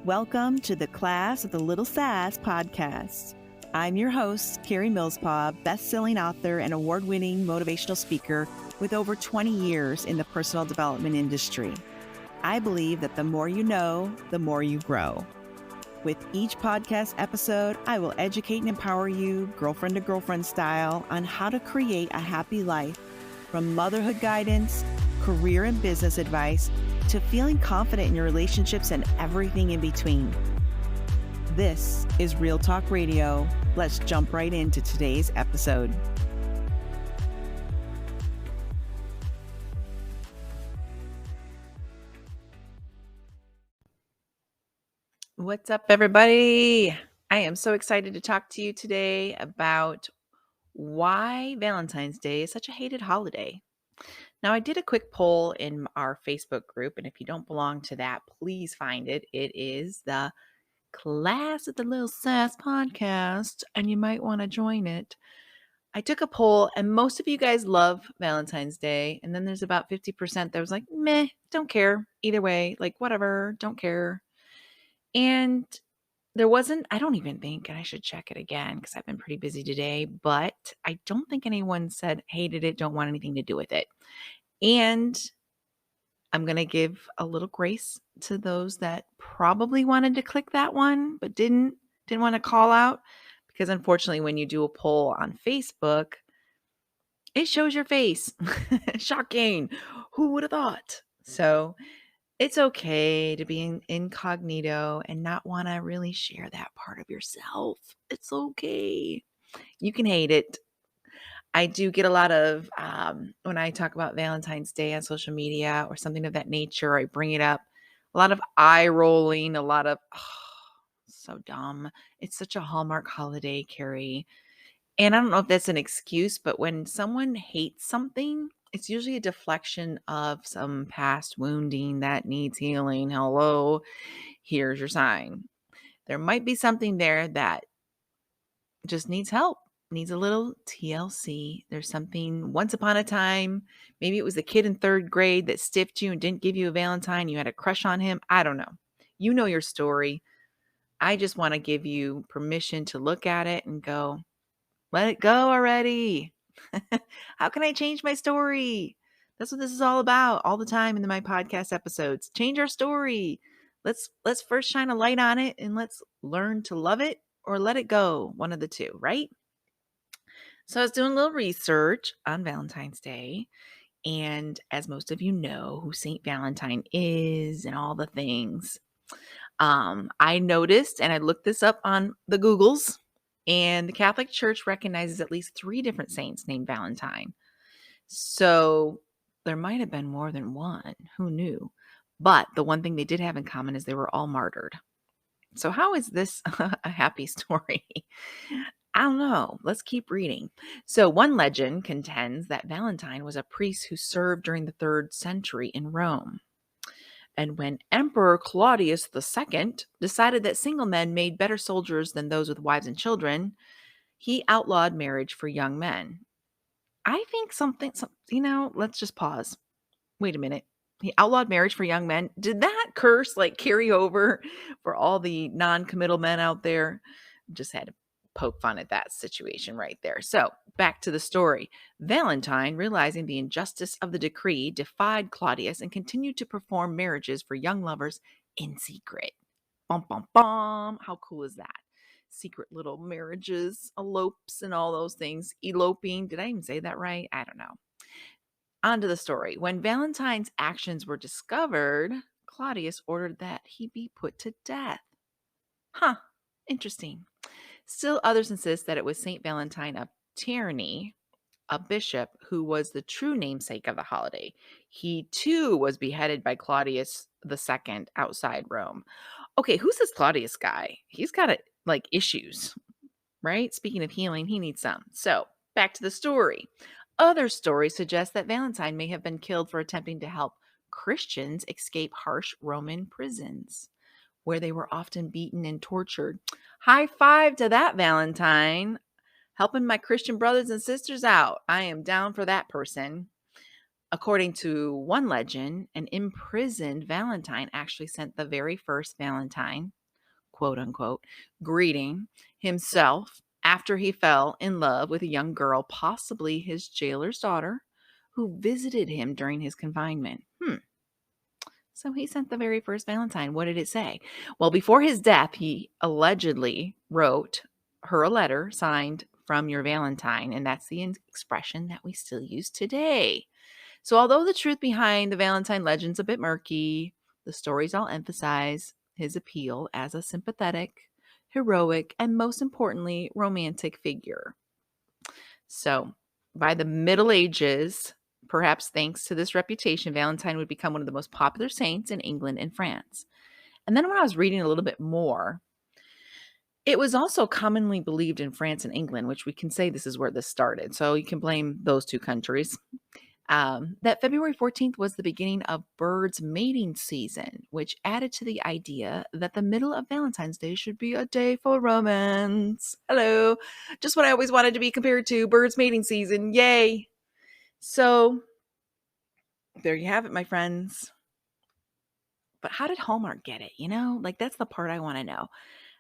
Welcome to the Class of the Little Sass podcast. I'm your host, Karie Millspaugh, best-selling author and award-winning motivational speaker with over 20 years in the personal development industry. I believe that the more you know, the more you grow. With each podcast episode, I will educate and empower you, girlfriend to girlfriend style, on how to create a happy life, from motherhood guidance, career and business advice, to feeling confident in your relationships and everything in between. This is Real Talk Radio. Let's jump right into today's episode. What's up, everybody? I am so excited to talk to you today about why Valentine's Day is such a hated holiday. Now, I did a quick poll in our Facebook group, and if you don't belong to that, please find it. It is the Class of the Little Sass podcast, and you might want to join it. I took a poll, and most of you guys love Valentine's Day, and then there's about 50% that was like, meh, don't care. Either way, like, whatever, don't care. And there wasn't, I don't even think, and I should check it again because I've been pretty busy today, but I don't think anyone said hated it, don't want anything to do with it. And I'm going to give a little grace to those that probably wanted to click that one, but didn't want to call out, because unfortunately, when you do a poll on Facebook, it shows your face. Shocking. Who would have thought? So it's okay to be incognito and not want to really share that part of yourself. It's okay. You can hate it. I do get a lot of, when I talk about Valentine's Day on social media or something of that nature, I bring it up, a lot of eye rolling, a lot of, so dumb. It's such a Hallmark holiday, Karie. And I don't know if that's an excuse, but when someone hates something, it's usually a deflection of some past wounding that needs healing. Hello, here's your sign. There might be something there that just needs help, needs a little TLC. There's something once upon a time, maybe it was the kid in third grade that stiffed you and didn't give you a Valentine. You had a crush on him. I don't know. You know your story. I just want to give you permission to look at it and go, let it go already. How can I change my story? That's what this is all about all the time in my podcast episodes. Change our story. Let's first shine a light on it and let's learn to love it or let it go. One of the two, right? So I was doing a little research on Valentine's Day. And as most of you know who St. Valentine is and all the things, I noticed, and I looked this up on the Googles, and the Catholic Church recognizes at least 3 different saints named Valentine. So there might have been more than one. Who knew? But the one thing they did have in common is they were all martyred. So how is this a happy story? I don't know. Let's keep reading. So one legend contends that Valentine was a priest who served during the 3rd century in Rome. And when Emperor Claudius II decided that single men made better soldiers than those with wives and children, he outlawed marriage for young men. I think let's just pause. Wait a minute. He outlawed marriage for young men. Did that curse carry over for all the non-committal men out there? Just had to poke fun at that situation right there. So back to the story. Valentine, realizing the injustice of the decree, defied Claudius and continued to perform marriages for young lovers in secret. Bum, bum, bum. How cool is that? Secret little marriages, elopes, and all those things. Eloping. Did I even say that right? I don't know. On to the story. When Valentine's actions were discovered, Claudius ordered that he be put to death. Huh. Interesting. Still, others insist that it was St. Valentine of Terni, a bishop who was the true namesake of the holiday. He, too, was beheaded by Claudius II outside Rome. Okay, who's this Claudius guy? He's got, issues, right? Speaking of healing, he needs some. So, back to the story. Other stories suggest that Valentine may have been killed for attempting to help Christians escape harsh Roman prisons, where they were often beaten and tortured. High five to that Valentine, helping my Christian brothers and sisters out. I am down for that person. According to one legend, an imprisoned Valentine actually sent the very first Valentine, quote unquote, greeting himself after he fell in love with a young girl, possibly his jailer's daughter, who visited him during his confinement. So he sent the very first Valentine. What did it say? Well, before his death, he allegedly wrote her a letter signed from your Valentine, and that's the expression that we still use today. So although the truth behind the Valentine legend's a bit murky, the stories all emphasize his appeal as a sympathetic, heroic, and most importantly, romantic figure. So by the Middle Ages, perhaps thanks to this reputation, Valentine would become one of the most popular saints in England and France. And then when I was reading a little bit more, it was also commonly believed in France and England, which we can say this is where this started. So you can blame those two countries. That February 14th was the beginning of birds' mating season, which added to the idea that the middle of Valentine's Day should be a day for romance. Hello. Just what I always wanted to be compared to, birds' mating season. Yay. So there you have it, my friends. But how did Hallmark get it? Like that's the part I want to know.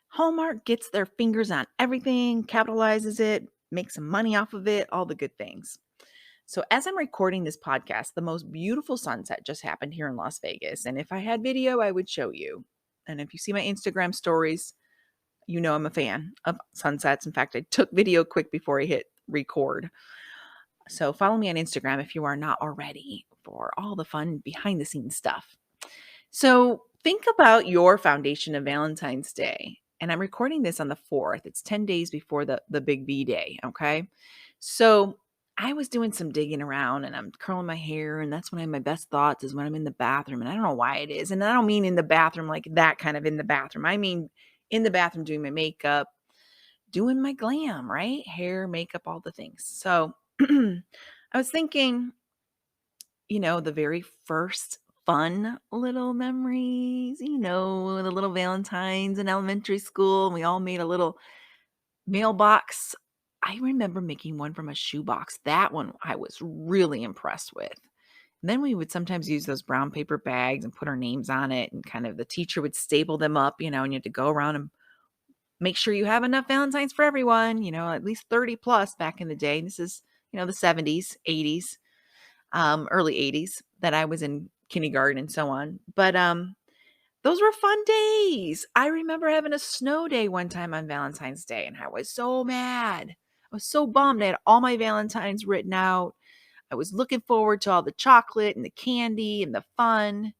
Hallmark gets their fingers on everything, capitalizes it, makes some money off of it, all the good things. So as I'm recording this podcast, the most beautiful sunset just happened here in Las Vegas. And if I had video, I would show you. And if you see my Instagram stories, you know I'm a fan of sunsets. In fact, I took video quick before I hit record. So follow me on Instagram if you are not already for all the fun behind the scenes stuff. So think about your foundation of Valentine's Day. And I'm recording this on the 4th. It's 10 days before the big V day. Okay. So I was doing some digging around and I'm curling my hair. And that's when I have my best thoughts is when I'm in the bathroom. And I don't know why it is. And I don't mean in the bathroom like that kind of in the bathroom. I mean in the bathroom doing my makeup, doing my glam, right? Hair, makeup, all the things. So I was thinking, the very first fun little memories, the little Valentines in elementary school. And we all made a little mailbox. I remember making one from a shoebox. That one I was really impressed with. And then we would sometimes use those brown paper bags and put our names on it. And kind of the teacher would staple them up, and you had to go around and make sure you have enough Valentines for everyone, at least 30 plus back in the day. And this is, the 70s, 80s, early 80s that I was in kindergarten and so on. But those were fun days. I remember having a snow day one time on Valentine's Day, and I was so mad. I was so bummed. I had all my Valentines written out. I was looking forward to all the chocolate and the candy and the fun.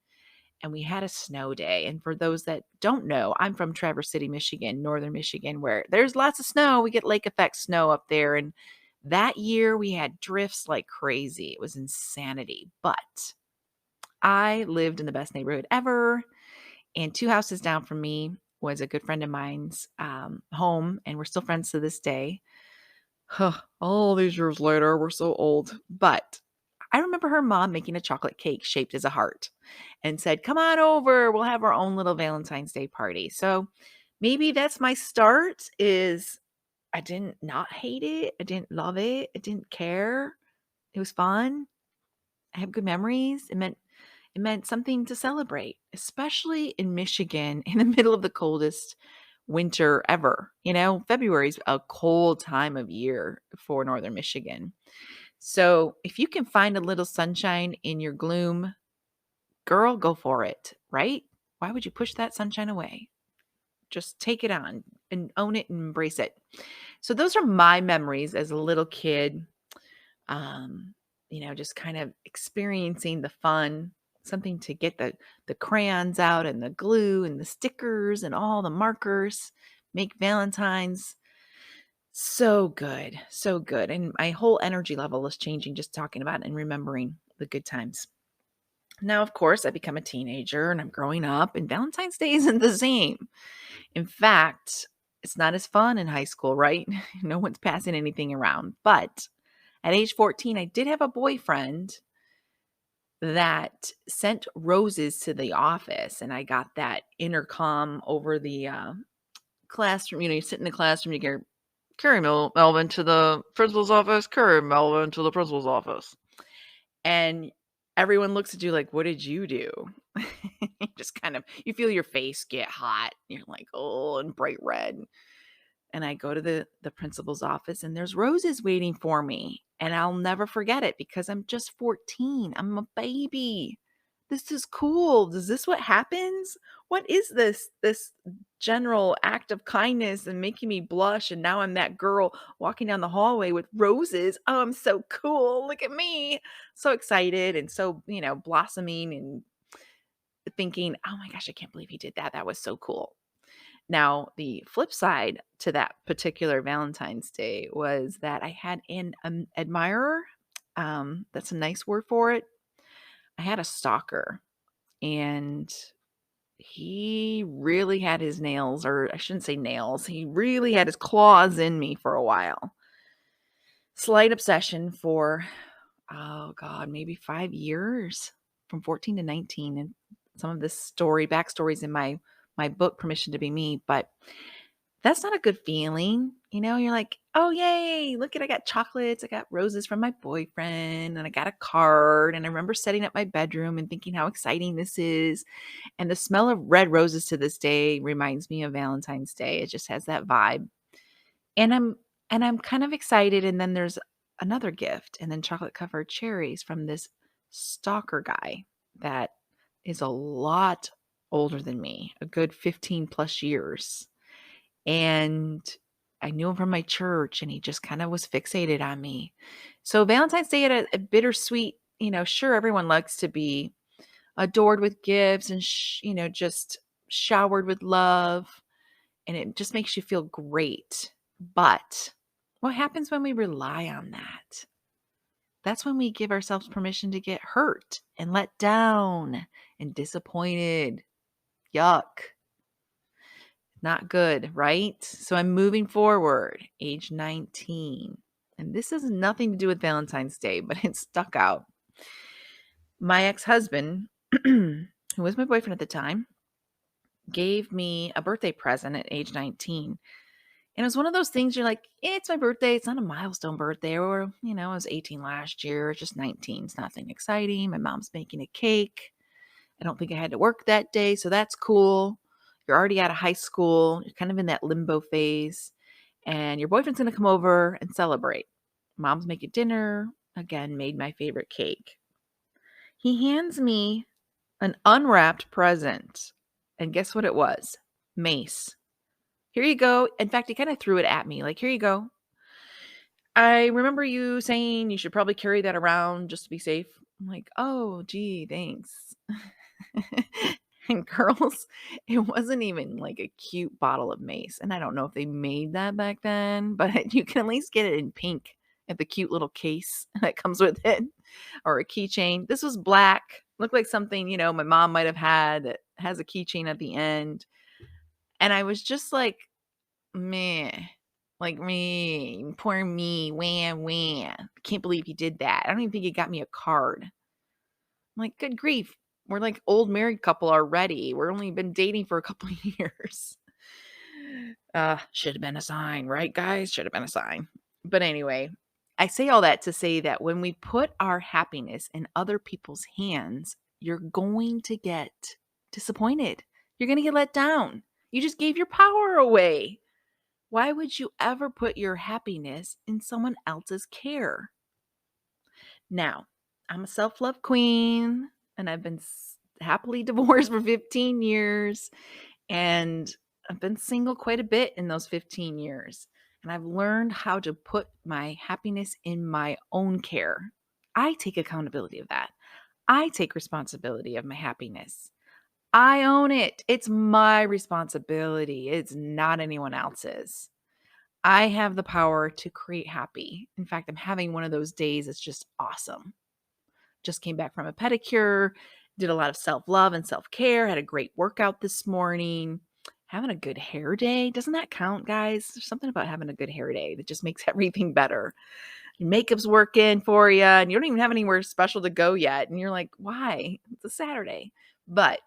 And we had a snow day. And for those that don't know, I'm from Traverse City, Michigan, northern Michigan, where there's lots of snow. We get lake effect snow up there. And that year we had drifts like crazy. It was insanity. But I lived in the best neighborhood ever. And 2 houses down from me was a good friend of mine's home. And we're still friends to this day. All these years later, we're so old. But I remember her mom making a chocolate cake shaped as a heart and said, come on over. We'll have our own little Valentine's Day party. So maybe that's my start is I didn't not hate it. I didn't love it. I didn't care. It was fun. I have good memories. It meant something to celebrate, especially in Michigan in the middle of the coldest winter ever. February is a cold time of year for northern Michigan. So if you can find a little sunshine in your gloom, girl, go for it, right? Why would you push that sunshine away? Just take it on and own it and embrace it. So those are my memories as a little kid. Just kind of experiencing the fun, something to get the crayons out and the glue and the stickers and all the markers, make Valentines. So good. So good. And my whole energy level is changing just talking about it and remembering the good times. Now, of course, I become a teenager and I'm growing up, and Valentine's Day isn't the same. In fact, it's not as fun in high school, right? No one's passing anything around. But at age 14, I did have a boyfriend that sent roses to the office, and I got that intercom over the classroom. You sit in the classroom, you get Karie Melvin to the principal's office, Karie Melvin to the principal's office. And everyone looks at you like, "What did you do?" Just kind of you feel your face get hot. You're like, "Oh," and bright red. And I go to the principal's office and there's roses waiting for me. And I'll never forget it because I'm just 14. I'm a baby. This is cool. Is this what happens? What is this general act of kindness and making me blush? And now I'm that girl walking down the hallway with roses. Oh, I'm so cool. Look at me. So excited and so, blossoming and thinking, oh my gosh, I can't believe he did that. That was so cool. Now, the flip side to that particular Valentine's Day was that I had an admirer. That's a nice word for it. I had a stalker, and he really had his nails, or I shouldn't say nails, he really had his claws in me for a while. Slight obsession for, oh God, maybe 5 years, from 14 to 19. And some of this backstories in my book, Permission to Be Me, but that's not a good feeling. You're like, oh, yay, look I got chocolates. I got roses from my boyfriend and I got a card. And I remember setting up my bedroom and thinking how exciting this is. And the smell of red roses to this day reminds me of Valentine's Day. It just has that vibe. And I'm kind of excited. And then there's another gift and then chocolate covered cherries from this stalker guy that is a lot older than me, a good 15 plus years. And I knew him from my church and he just kind of was fixated on me. So Valentine's Day had a bittersweet, sure, everyone likes to be adored with gifts and, just showered with love. And it just makes you feel great. But what happens when we rely on that? That's when we give ourselves permission to get hurt and let down and disappointed. Yuck. Not good, right? So I'm moving forward, age 19. And this has nothing to do with Valentine's Day, but it stuck out. My ex-husband, who was my boyfriend at the time, gave me a birthday present at age 19. And it was one of those things you're like, it's my birthday. It's not a milestone birthday. Or, I was 18 last year. It's just 19. It's nothing exciting. My mom's making a cake. I don't think I had to work that day. So that's cool. You're already out of high school. You're kind of in that limbo phase. And your boyfriend's going to come over and celebrate. Mom's making dinner. Again, made my favorite cake. He hands me an unwrapped present. And guess what it was? Mace. Here you go. In fact, he kind of threw it at me. Like, here you go. I remember you saying you should probably carry that around just to be safe. I'm like, oh, gee, thanks. And girls, it wasn't even like a cute bottle of mace. And I don't know if they made that back then, but you can at least get it in pink at the cute little case that comes with it, or a keychain. This was black. Looked like something, my mom might have had that has a keychain at the end. And I was just like, meh. Like, me, poor me, wham, wham. Can't believe he did that. I don't even think he got me a card. I'm like, good grief. We're like old married couple already. We're only been dating for a couple of years. Should have been a sign, right, guys? Should have been a sign. But anyway, I say all that to say that when we put our happiness in other people's hands, you're going to get disappointed. You're going to get let down. You just gave your power away. Why would you ever put your happiness in someone else's care? Now, I'm a self-love queen and I've been happily divorced for 15 years and I've been single quite a bit in those 15 years. And I've learned how to put my happiness in my own care. I take accountability of that. I take responsibility of my happiness. I own it. It's my responsibility. It's not anyone else's. I have the power to create happy. In fact, I'm having one of those days that's just awesome. Just came back from a pedicure, did a lot of self-love and self-care, had a great workout this morning. Having a good hair day. Doesn't that count, guys? There's something about having a good hair day that just makes everything better. Your makeup's working for you and you don't even have anywhere special to go yet. And you're like, why? It's a Saturday. But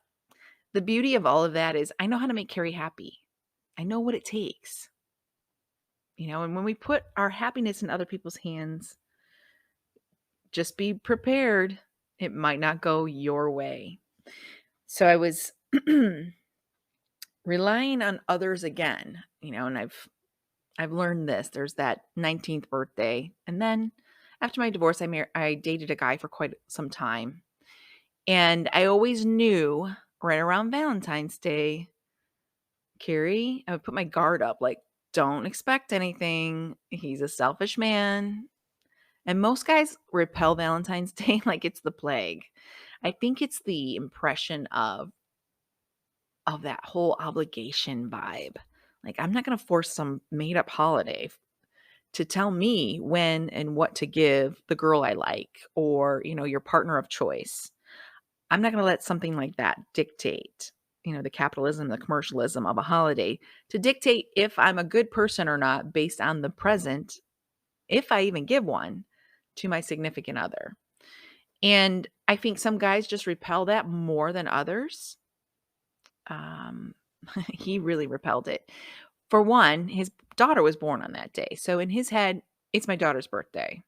the beauty of all of that is I know how to make Karie happy. I know what it takes. And when we put our happiness in other people's hands, just be prepared. It might not go your way. So I was relying on others again, and I've learned this. There's that 19th birthday. And then after my divorce, I dated a guy for quite some time. And I always knew right around Valentine's Day, Karie, I would put my guard up, like, don't expect anything. He's a selfish man. And most guys repel Valentine's Day like it's the plague. I think it's the impression of that whole obligation vibe. Like, I'm not going to force some made up holiday to tell me when and what to give the girl I like, or, your partner of choice. I'm not going to let something like that dictate, the capitalism, the commercialism of a holiday, to dictate if I'm a good person or not based on the present, if I even give one to my significant other. And I think some guys just repel that more than others. Um, he really repelled it. For one, his daughter was born on that day. So in his head, it's my daughter's birthday.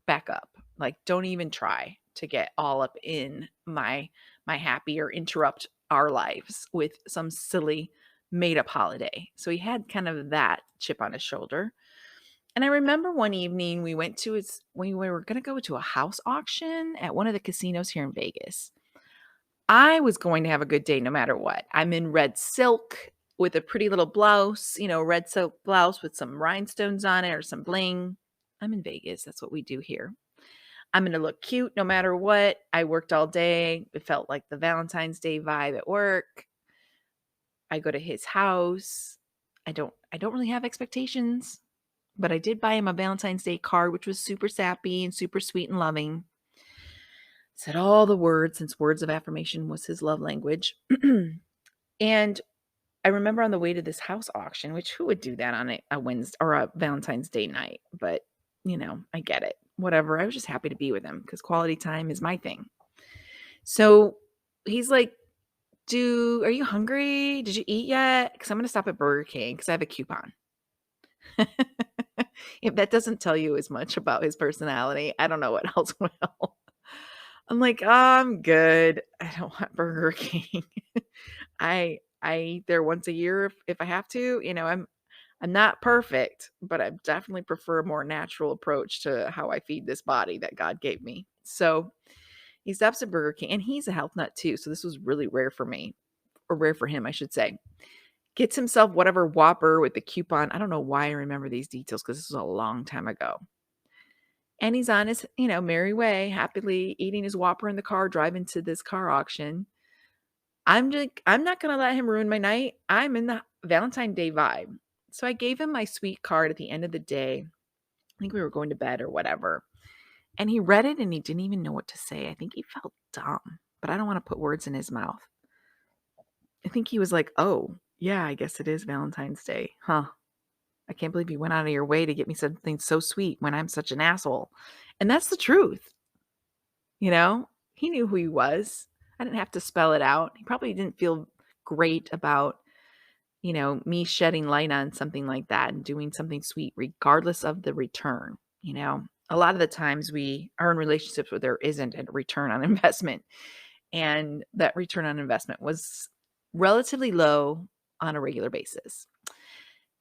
Back up. Like, don't even try to get all up in my happy or interrupt our lives with some silly made up holiday. So he had kind of that chip on his shoulder. And I remember one evening we were going to go to a house auction at one of the casinos here in Vegas. I was going to have a good day no matter what. I'm in red silk with a pretty little blouse, red silk blouse with some rhinestones on it or some bling. I'm in Vegas. That's what we do here. I'm going to look cute no matter what. I worked all day. It felt like the Valentine's Day vibe at work. I go to his house. I don't really have expectations, but I did buy him a Valentine's Day card, which was super sappy and super sweet and loving. Said all the words, since words of affirmation was his love language. And I remember on the way to this house auction, which who would do that on a Wednesday or a Valentine's Day night? But, I get it. Whatever. I was just happy to be with him because quality time is my thing. So he's like, are you hungry? Did you eat yet? Because I'm going to stop at Burger King because I have a coupon. If that doesn't tell you as much about his personality, I don't know what else will. I'm like, I'm good. I don't want Burger King. I eat there once a year if I have to. I'm not perfect, but I definitely prefer a more natural approach to how I feed this body that God gave me. So he stops at Burger King, and he's a health nut too. So this was really rare for me, or rare for him, I should say. Gets himself whatever Whopper with the coupon. I don't know why I remember these details because this was a long time ago. And he's on his, merry way, happily eating his Whopper in the car, driving to this car auction. I'm not going to let him ruin my night. I'm in the Valentine's Day vibe. So I gave him my sweet card at the end of the day. I think we were going to bed or whatever. And he read it and he didn't even know what to say. I think he felt dumb, but I don't want to put words in his mouth. I think he was like, oh, yeah, I guess it is Valentine's Day. Huh. I can't believe you went out of your way to get me something so sweet when I'm such an asshole. And that's the truth. He knew who he was. I didn't have to spell it out. He probably didn't feel great about, me shedding light on something like that and doing something sweet, regardless of the return. A lot of the times we are in relationships where there isn't a return on investment. And that return on investment was relatively low on a regular basis.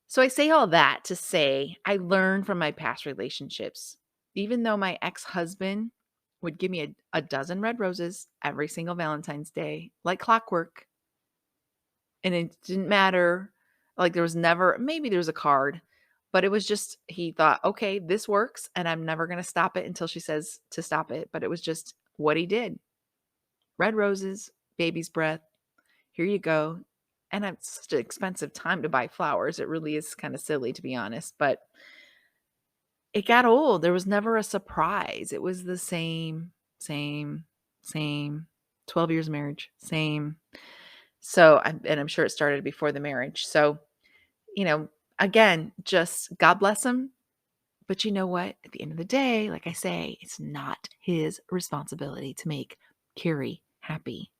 So I say all that to say I learned from my past relationships. Even though my ex-husband would give me a dozen red roses every single Valentine's Day, like clockwork. And it didn't matter. Like maybe there was a card, but it was just, he thought, okay, this works. And I'm never going to stop it until she says to stop it. But it was just what he did. Red roses, baby's breath. Here you go. And it's such an expensive time to buy flowers. It really is kind of silly, to be honest. But it got old. There was never a surprise. It was the same. 12 years of marriage, same. So, I'm sure it started before the marriage. So, again, just God bless him. But you know what? At the end of the day, like I say, it's not his responsibility to make Karie happy.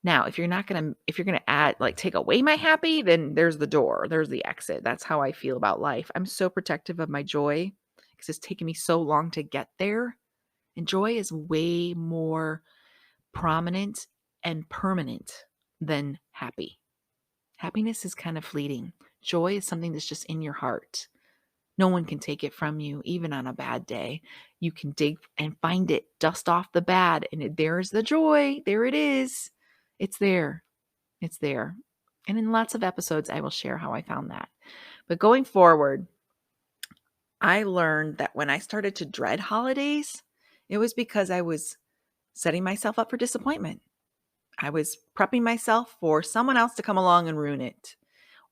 Now, if you're going to add, like, take away my happy, then there's the door, there's the exit. That's how I feel about life. I'm so protective of my joy because it's taken me so long to get there. And joy is way more prominent and permanent than happy. Happiness is kind of fleeting. Joy is something that's just in your heart. No one can take it from you, even on a bad day. You can dig and find it, dust off the bad, and there's the joy. There it is. It's there. It's there. And in lots of episodes, I will share how I found that. But going forward, I learned that when I started to dread holidays, it was because I was setting myself up for disappointment. I was prepping myself for someone else to come along and ruin it.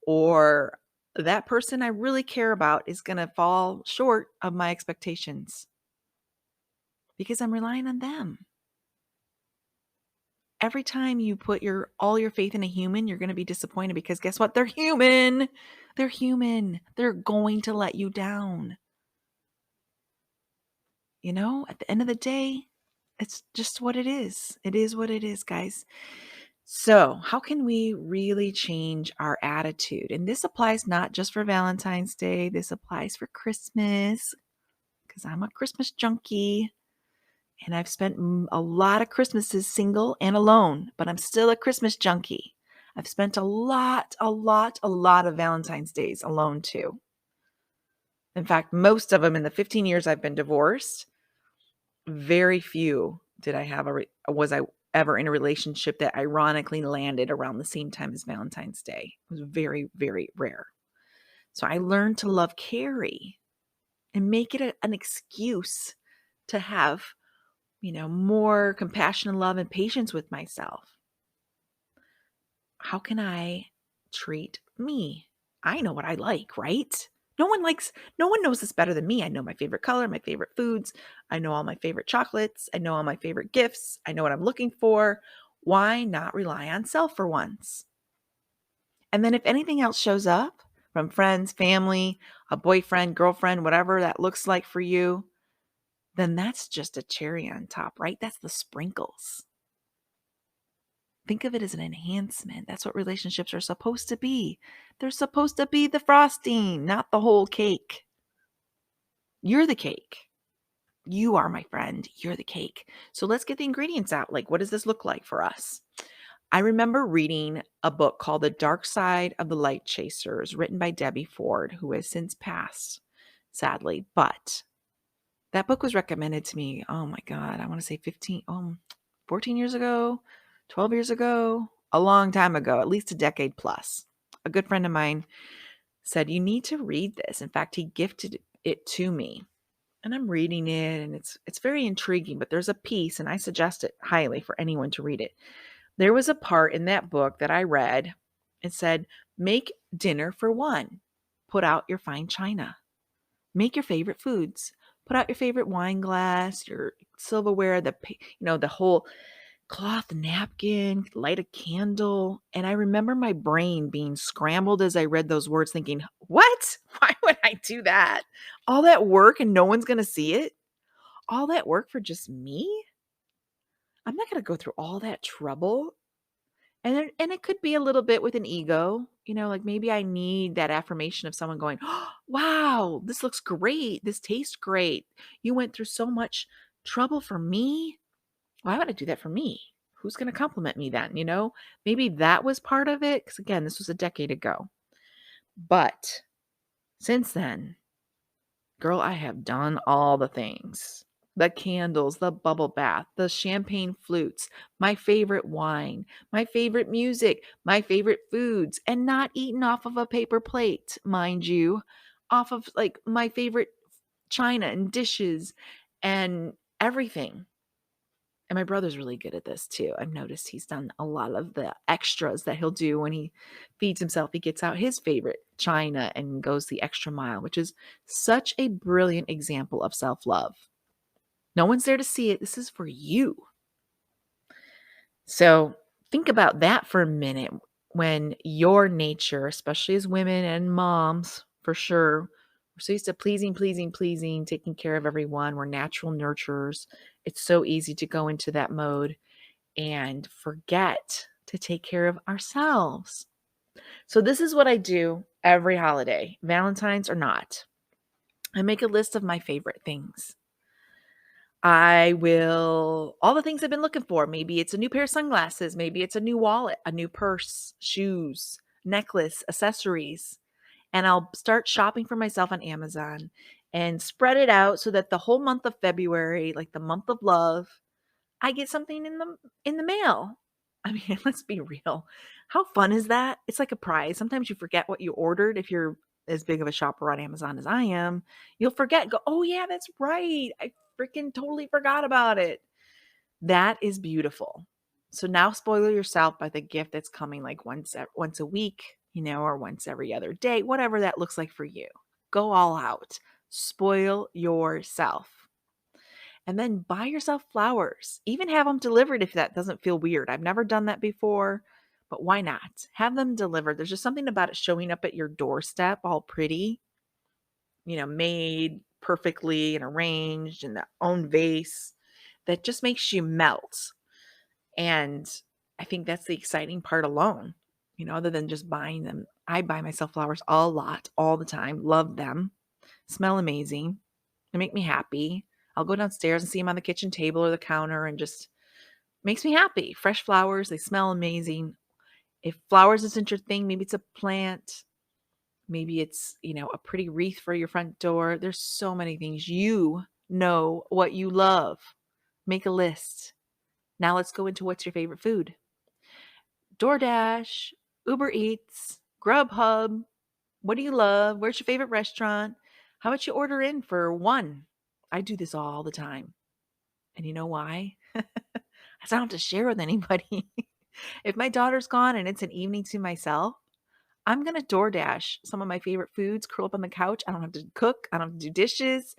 Or that person I really care about is going to fall short of my expectations because I'm relying on them. Every time you put all your faith in a human, you're going to be disappointed because guess what? They're human. They're human. They're going to let you down. At the end of the day, it's just what it is. It is what it is, guys. So, how can we really change our attitude? And this applies not just for Valentine's Day, this applies for Christmas because I'm a Christmas junkie and I've spent a lot of Christmases single and alone, but I'm still a Christmas junkie. I've spent a lot of Valentine's Days alone too. In fact, most of them in the 15 years I've been divorced, very few did I have was I ever in a relationship that ironically landed around the same time as Valentine's Day. It was very, very rare. So I learned to love Karie and make it an excuse to have, more compassion and love and patience with myself. How can I treat me? I know what I like, right? No one knows this better than me. I know my favorite color, my favorite foods. I know all my favorite chocolates. I know all my favorite gifts. I know what I'm looking for. Why not rely on self for once? And then if anything else shows up from friends, family, a boyfriend, girlfriend, whatever that looks like for you, then that's just a cherry on top, right? That's the sprinkles. Think of it as an enhancement. That's what relationships are supposed to be. They're supposed to be the frosting, not the whole cake. You're the cake. You are my friend. You're the cake. So let's get the ingredients out. Like, what does this look like for us? I remember reading a book called The Dark Side of the Light Chasers, written by Debbie Ford, who has since passed, sadly. But that book was recommended to me, oh my God, I want to say 14 years ago, 12 years ago, a long time ago, at least a decade plus. A good friend of mine said, you need to read this. In fact, he gifted it to me. And I'm reading it, and it's very intriguing, but there's a piece, and I suggest it highly for anyone to read it. There was a part in that book that I read. It said, make dinner for one. Put out your fine china. Make your favorite foods. Put out your favorite wine glass, your silverware, the whole cloth napkin, light a candle. And I remember my brain being scrambled as I read those words thinking, what? Why would I do that? All that work and no one's going to see it? All that work for just me? I'm not going to go through all that trouble. And it could be a little bit with an ego, like maybe I need that affirmation of someone going, oh, wow, this looks great. This tastes great. You went through so much trouble for me. Why would I do that for me? Who's going to compliment me then? Maybe that was part of it. Because again, this was a decade ago. But since then, girl, I have done all the things. The candles, the bubble bath, the champagne flutes, my favorite wine, my favorite music, my favorite foods, and not eaten off of a paper plate, mind you, off of like my favorite china and dishes and everything. And my brother's really good at this too. I've noticed he's done a lot of the extras that he'll do when he feeds himself. He gets out his favorite china and goes the extra mile, which is such a brilliant example of self-love. No one's there to see it. This is for you. So think about that for a minute when your nature, especially as women and moms, for sure, we're so used to pleasing, taking care of everyone. We're natural nurturers. It's so easy to go into that mode and forget to take care of ourselves. So this is what I do every holiday, Valentine's or not. I make a list of my favorite things. I will all the things I've been looking for. Maybe it's a new pair of sunglasses, maybe it's a new wallet, a new purse, shoes, necklace, accessories, and I'll start shopping for myself on Amazon and spread it out so that the whole month of February, like the month of love, I get something in the mail. I mean, let's be real. How fun is that? It's like a prize. Sometimes you forget what you ordered if you're as big of a shopper on Amazon as I am. You'll forget, go, "Oh yeah, that's right. I freaking totally forgot about it." That is beautiful. So now spoil yourself by the gift that's coming like once a week, or once every other day, whatever that looks like for you. Go all out. Spoil yourself. And then buy yourself flowers. Even have them delivered if that doesn't feel weird. I've never done that before, but why not? Have them delivered. There's just something about it showing up at your doorstep all pretty, made perfectly and arranged in their own vase that just makes you melt. And I think that's the exciting part alone, other than just buying them. I buy myself flowers a lot, all the time, love them, smell amazing. They make me happy. I'll go downstairs and see them on the kitchen table or the counter and just makes me happy. Fresh flowers, they smell amazing. If flowers isn't your thing, maybe it's a plant. Maybe it's, a pretty wreath for your front door. There's so many things. You know what you love. Make a list. Now let's go into what's your favorite food. DoorDash, Uber Eats, Grubhub. What do you love? Where's your favorite restaurant? How about you order in for one? I do this all the time. And you know why? I don't have to share with anybody. If my daughter's gone and it's an evening to myself, I'm going to DoorDash some of my favorite foods, curl up on the couch. I don't have to cook. I don't have to do dishes.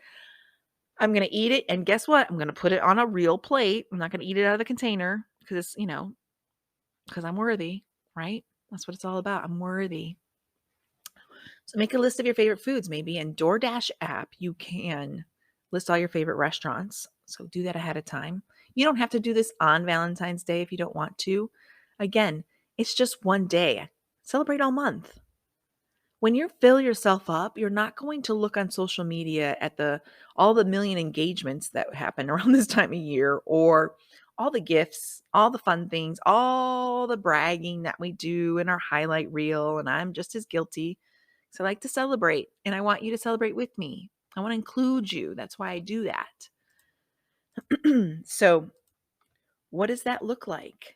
I'm going to eat it. And guess what? I'm going to put it on a real plate. I'm not going to eat it out of the container because it's, because I'm worthy, right? That's what it's all about. I'm worthy. So make a list of your favorite foods. Maybe in DoorDash app, you can list all your favorite restaurants. So do that ahead of time. You don't have to do this on Valentine's Day if you don't want to. Again, it's just one day. Celebrate all month. When you fill yourself up, you're not going to look on social media at all the million engagements that happen around this time of year, or all the gifts, all the fun things, all the bragging that we do in our highlight reel. And I'm just as guilty. So I like to celebrate, and I want you to celebrate with me. I want to include you. That's why I do that. So what does that look like?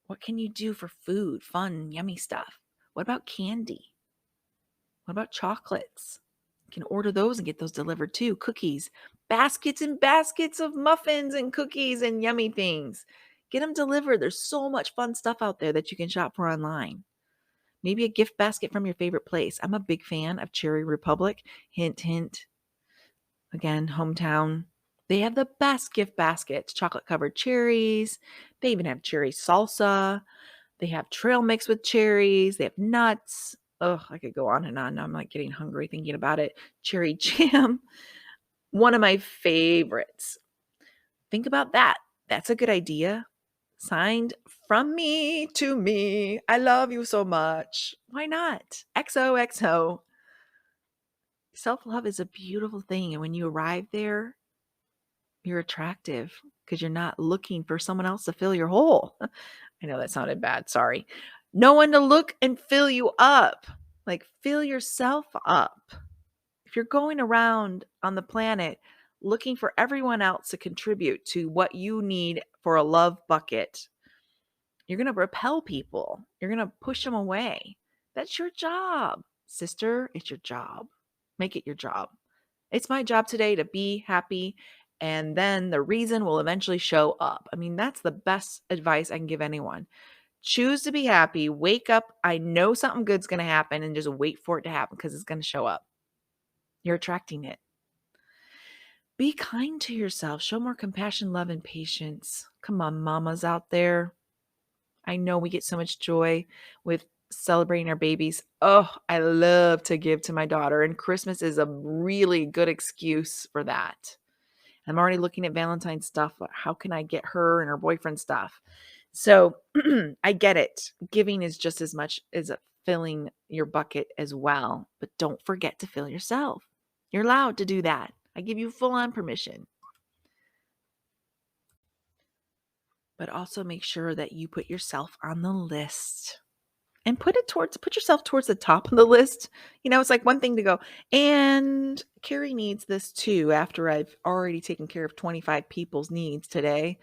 What can you do for food, fun, yummy stuff? What about candy? What about chocolates? You can order those and get those delivered too. Cookies, baskets and baskets of muffins and cookies and yummy things. Get them delivered. There's so much fun stuff out there that you can shop for online. Maybe a gift basket from your favorite place. I'm a big fan of Cherry Republic. Hint, hint. Again, hometown. They have the best gift baskets. Chocolate covered cherries. They even have cherry salsa. They have trail mix with cherries. They have nuts. Oh, I could go on and on. Now I'm like getting hungry thinking about it. Cherry jam. One of my favorites. Think about that. That's a good idea. Signed from me to me. I love you so much. Why not? XOXO. Self-love is a beautiful thing. And when you arrive there, you're attractive because you're not looking for someone else to fill your hole. I know that sounded bad. Sorry. No one to look and fill you up. Like, fill yourself up. If you're going around on the planet looking for everyone else to contribute to what you need for a love bucket, you're going to repel people. You're going to push them away. That's your job, sister. It's your job. Make it your job. It's my job today to be happy, and then the reason will eventually show up. I mean, that's the best advice I can give anyone. Choose to be happy. Wake up. I know something good's going to happen, and just wait for it to happen because it's going to show up. You're attracting it. Be kind to yourself. Show more compassion, love, and patience. Come on, mamas out there. I know we get so much joy with celebrating our babies. Oh, I love to give to my daughter, and Christmas is a really good excuse for that. I'm already looking at Valentine's stuff. How can I get her and her boyfriend stuff? So I get it. Giving is just as much as filling your bucket as well. But don't forget to fill yourself. You're allowed to do that. I give you full on permission. but also make sure that you put yourself on the list and put yourself towards the top of the list. It's like one thing to go, and Karie needs this too after I've already taken care of 25 people's needs today.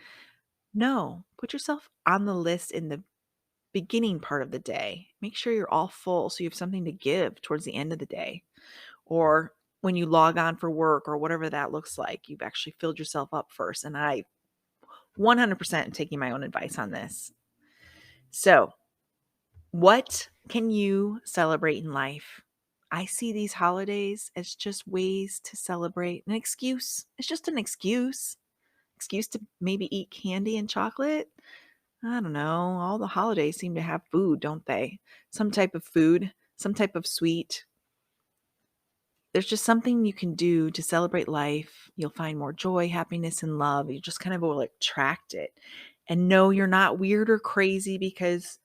No, put yourself on the list in the beginning part of the day. Make sure you're all full so you have something to give towards the end of the day. Or when you log on for work or whatever that looks like, you've actually filled yourself up first. And I 100% am taking my own advice on this. So, what can you celebrate in life? I see these holidays as just ways to celebrate, an excuse. It's just an excuse. Excuse to maybe eat candy and chocolate. I don't know. All the holidays seem to have food, don't they? Some type of food, some type of sweet. There's just something you can do to celebrate life. You'll find more joy, happiness, and love. You just kind of will attract it. And no, you're not weird or crazy because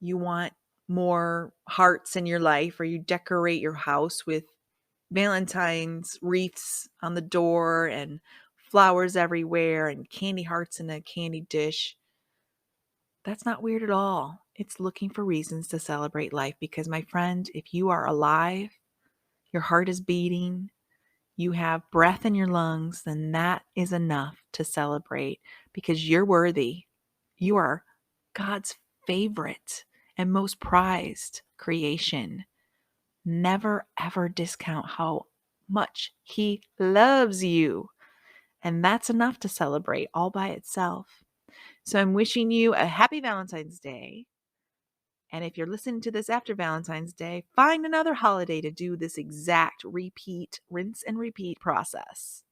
you want more hearts in your life or you decorate your house with Valentine's wreaths on the door and flowers everywhere and candy hearts in a candy dish. That's not weird at all. It's looking for reasons to celebrate life because, my friend, if you are alive, your heart is beating, you have breath in your lungs, then that is enough to celebrate because you're worthy. You are God's favorite and most prized creation. Never, ever discount how much He loves you. And that's enough to celebrate all by itself. So I'm wishing you a happy Valentine's Day. And if you're listening to this after Valentine's Day, find another holiday to do this exact rinse and repeat process.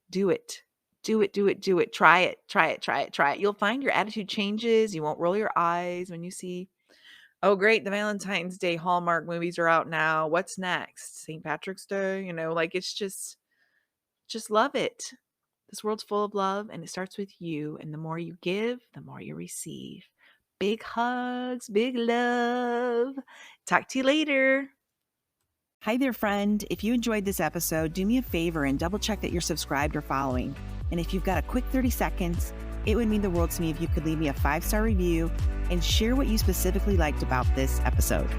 Do it. Do it, do it, do it. Try it, try it, try it, try it. You'll find your attitude changes. You won't roll your eyes when you see, oh, great, the Valentine's Day Hallmark movies are out now. What's next? St. Patrick's Day? It's just love it. This world's full of love, and it starts with you. And the more you give, the more you receive. Big hugs, big love. Talk to you later. Hi there, friend. If you enjoyed this episode, do me a favor and double check that you're subscribed or following. And if you've got a quick 30 seconds, it would mean the world to me if you could leave me a 5-star review and share what you specifically liked about this episode.